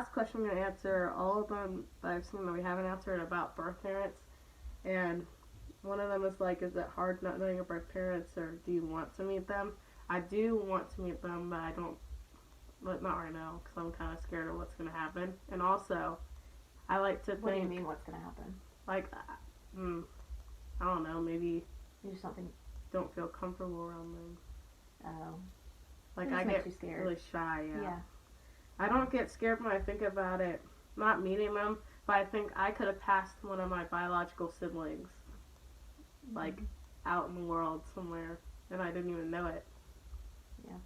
last question I'm going to answer, all of them that I've seen that we haven't answered about birth parents. And one of them is like, is it hard not knowing your birth parents, or do you want to meet them? I do want to meet them, but not right now, because I'm kind of scared of what's going to happen. And also, I like to think... What do you mean, what's going to happen? Like, I don't know, maybe... You just don't feel comfortable around them. Oh. Like, I get really shy, yeah. I don't get scared when I think about it, not meeting them, but I think I could have passed one of my biological siblings, like, out in the world somewhere, and I didn't even know it. Yeah.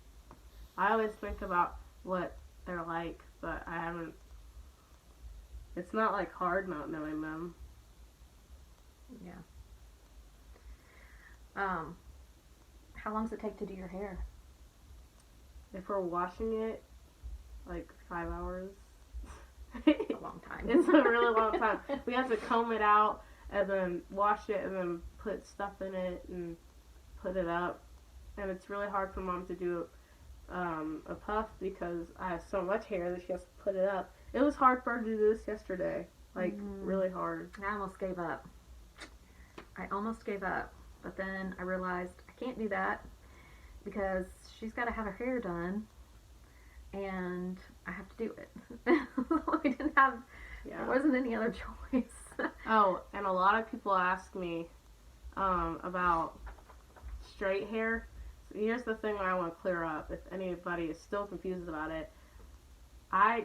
I always think about what they're like, but I haven't... It's not, like, hard not knowing them. Yeah. How long does it take to do your hair? If we're washing it, like 5 hours. It's a long time. It's a really long time. We have to comb it out and then wash it and then put stuff in it and put it up. And it's really hard for Mom to do a puff because I have so much hair that she has to put it up. It was hard for her to do this yesterday. Like, really hard. I almost gave up. But then I realized I can't do that because she's got to have her hair done and I have to do it. There wasn't any other choice. Oh, and a lot of people ask me about straight hair. So here's the thing I want to clear up if anybody is still confused about it. I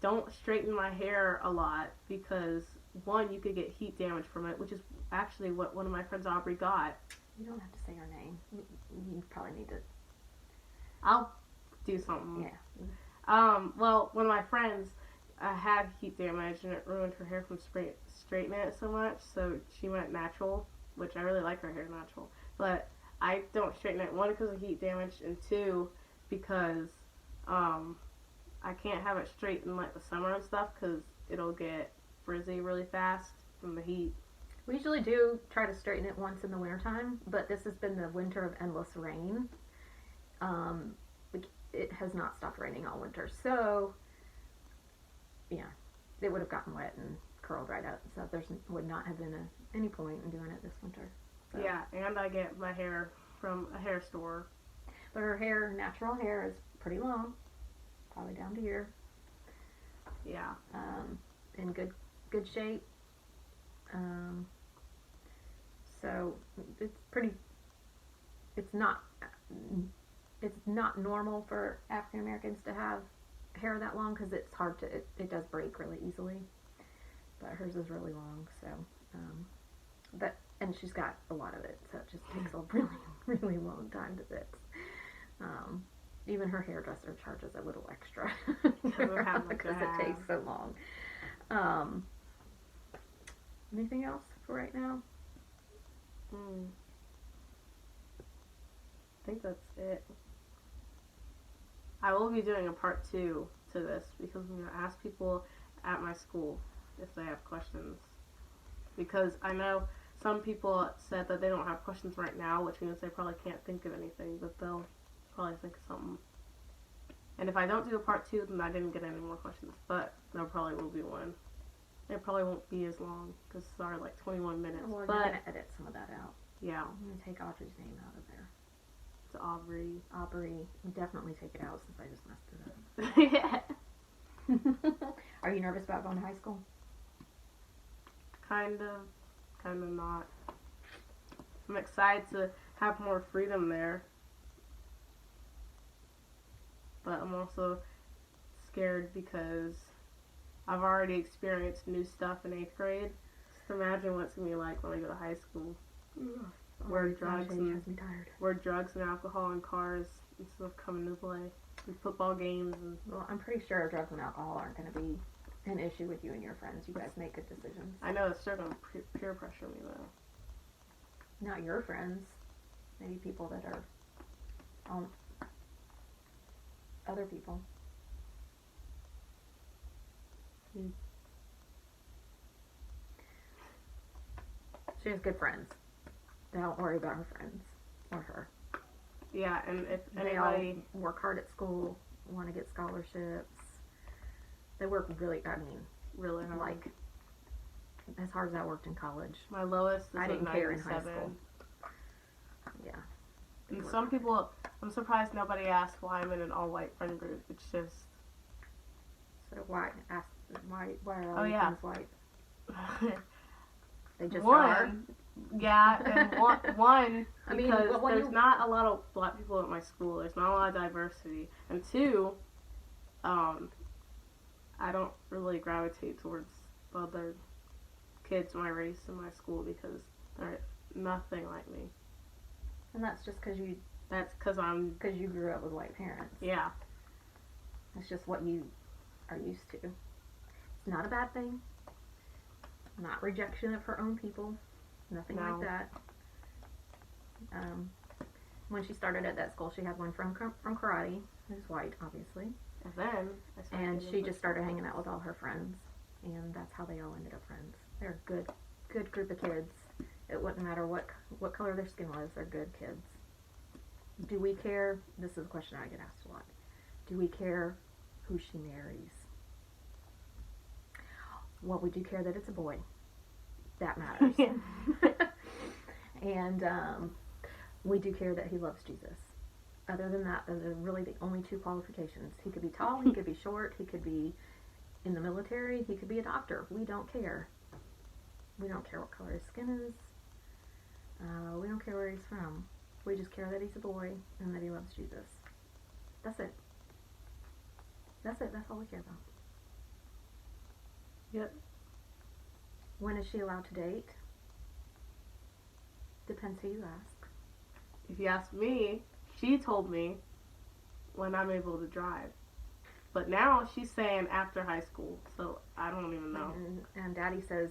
don't straighten my hair a lot because, one, you could get heat damage from it, which is actually what one of my friends, Aubrey, got. You don't have to say her name. You probably need to. I'll do something. Yeah. Well, one of my friends had heat damage and it ruined her hair from straightening it so much, so she went natural, which I really like her hair natural. But I don't straighten it, one, because of heat damage, and two, because I can't have it straight in like the summer and stuff because it'll get frizzy really fast from the heat. We usually do try to straighten it once in the wintertime, but this has been the winter of endless rain. It has not stopped raining all winter, so yeah, it would have gotten wet and curled right up. So there would not have been any point in doing it this winter. So. Yeah, and I get my hair from a hair store. But her natural hair is pretty long, probably down to here. Yeah. In good shape. So it's not normal for African Americans to have hair that long because it's hard to, it does break really easily. But hers is really long, so, and she's got a lot of it, so it just takes a really, really long time to fix. Even her hairdresser charges a little extra because it takes so long. Anything else for right now? I think that's it. I will be doing a part 2 to this because I'm going to ask people at my school if they have questions. Because I know some people said that they don't have questions right now, which means they probably can't think of anything, but they'll probably think of something. And if I don't do a part 2, then I didn't get any more questions, but there probably will be one. It probably won't be as long because it's already like 21 minutes. Well, but you're going to edit some of that out. Yeah. I'm going to take Audrey's name out of there. It's Aubrey. Aubrey. Definitely take it out since I just messed it up. Yeah. Are you nervous about going to high school? Kind of not. I'm excited to have more freedom there. But I'm also scared because I've already experienced new stuff in 8th grade. Just imagine what it's going to be like when I go to high school. Where drugs and alcohol and cars and stuff come into play. And football games. Well, I'm pretty sure drugs and alcohol aren't going to be an issue with you and your friends. You guys make good decisions. I know it's still going to peer pressure me though. Not your friends. Maybe people that are other people. She has good friends. Don't worry about her friends or her. Yeah, and if they anybody all work hard at school, want to get scholarships, They work really, I mean, really hard. like, as hard as I worked in college. My lowest is I didn't a care in high 97. school. Yeah. And some people, I'm surprised nobody asked why I'm in an all-white friend group. It's just... So why are all Oh, these yeah. things white? They just one, are. yeah, and one I mean, because well, when there's you- not a lot of black people at my school. There's not a lot of diversity. And two, I don't really gravitate towards other kids my race in my school because they're nothing like me. And that's just because you That's because I'm, grew up with white parents. yeah. It's just what you are used to. It's not a bad thing. Not rejection of her own people. Nothing No. like that. When she started at that school, she had one from karate, who's white, obviously. And then I started And getting she with just started hanging out with all her friends. And that's how they all ended up friends. They're a good group of kids. It wouldn't matter what color their skin was. They're good kids. Do we care? This is a question I get asked a lot. Do we care who she marries? Well, we do care that it's a boy. That matters. And we do care that he loves Jesus. Other than that, those are really the only two qualifications. He could be tall, he could be short, he could be in the military, he could be a doctor. We don't care. We don't care what color his skin is. We don't care where he's from. We just care that he's a boy and that he loves Jesus. That's it. That's it. That's all we care about. Yep. When is she allowed to date? Depends who you ask. If you ask me, she told me when I'm able to drive. But now she's saying after high school, so I don't even know. And Daddy says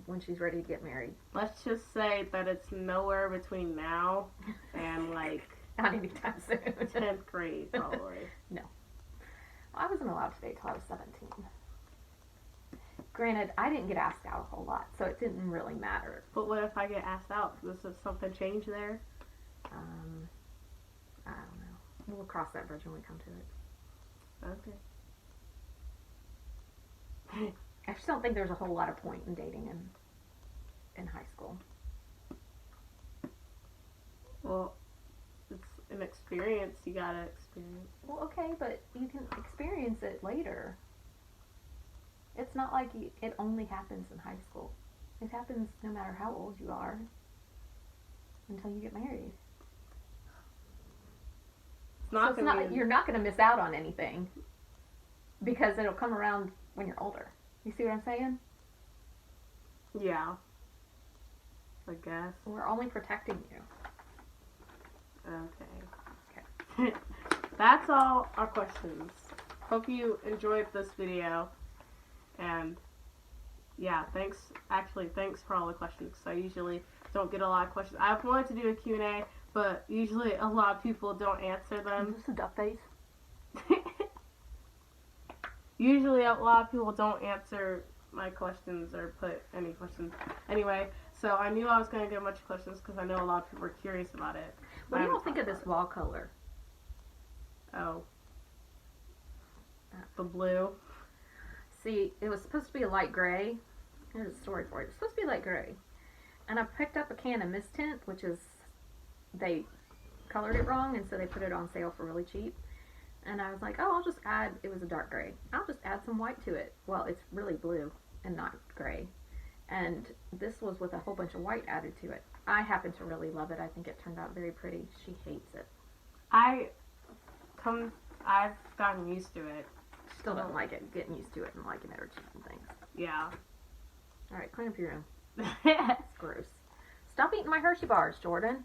when she's ready to get married. Let's just say that it's nowhere between now and like Not anytime soon. 10th grade, probably. I wasn't allowed to date till I was 17. Granted, I didn't get asked out a whole lot, so it didn't really matter. But what if I get asked out? Does something change there? I don't know. We'll cross that bridge when we come to it. Okay. I just don't think there's a whole lot of point in dating in high school. Well, it's an experience you gotta experience. Well, okay, but you can experience it later. It's not like it only happens in high school. It happens no matter how old you are until you get married. It's not So gonna be. you're not going to miss out on anything because it'll come around when you're older. You see what I'm saying? Yeah. I guess. We're only protecting you. Okay. That's all our questions. Hope you enjoyed this video. And yeah, thanks for all the questions. I usually don't get a lot of questions. I've wanted to do a Q&A, but usually a lot of people don't answer them. Is this a duck face? Usually a lot of people don't answer my questions or put any questions. Anyway, so I knew I was going to get a bunch of questions because I know a lot of people are curious about it. What do you all think of this wall color? Oh. The blue. See, it was supposed to be a light gray. Here's a story for it. It's supposed to be light gray. And I picked up a can of mist tint, which is, they colored it wrong, and so they put it on sale for really cheap. And I was like, oh, I'll just add, it was a dark gray. I'll just add some white to it. Well, it's really blue and not gray. And this was with a whole bunch of white added to it. I happen to really love it. I think it turned out very pretty. She hates it. I've gotten used to it. Still don't like it. Getting used to it and liking it are two different things. Yeah. Alright, clean up your room. It's gross. Stop eating my Hershey bars, Jordan.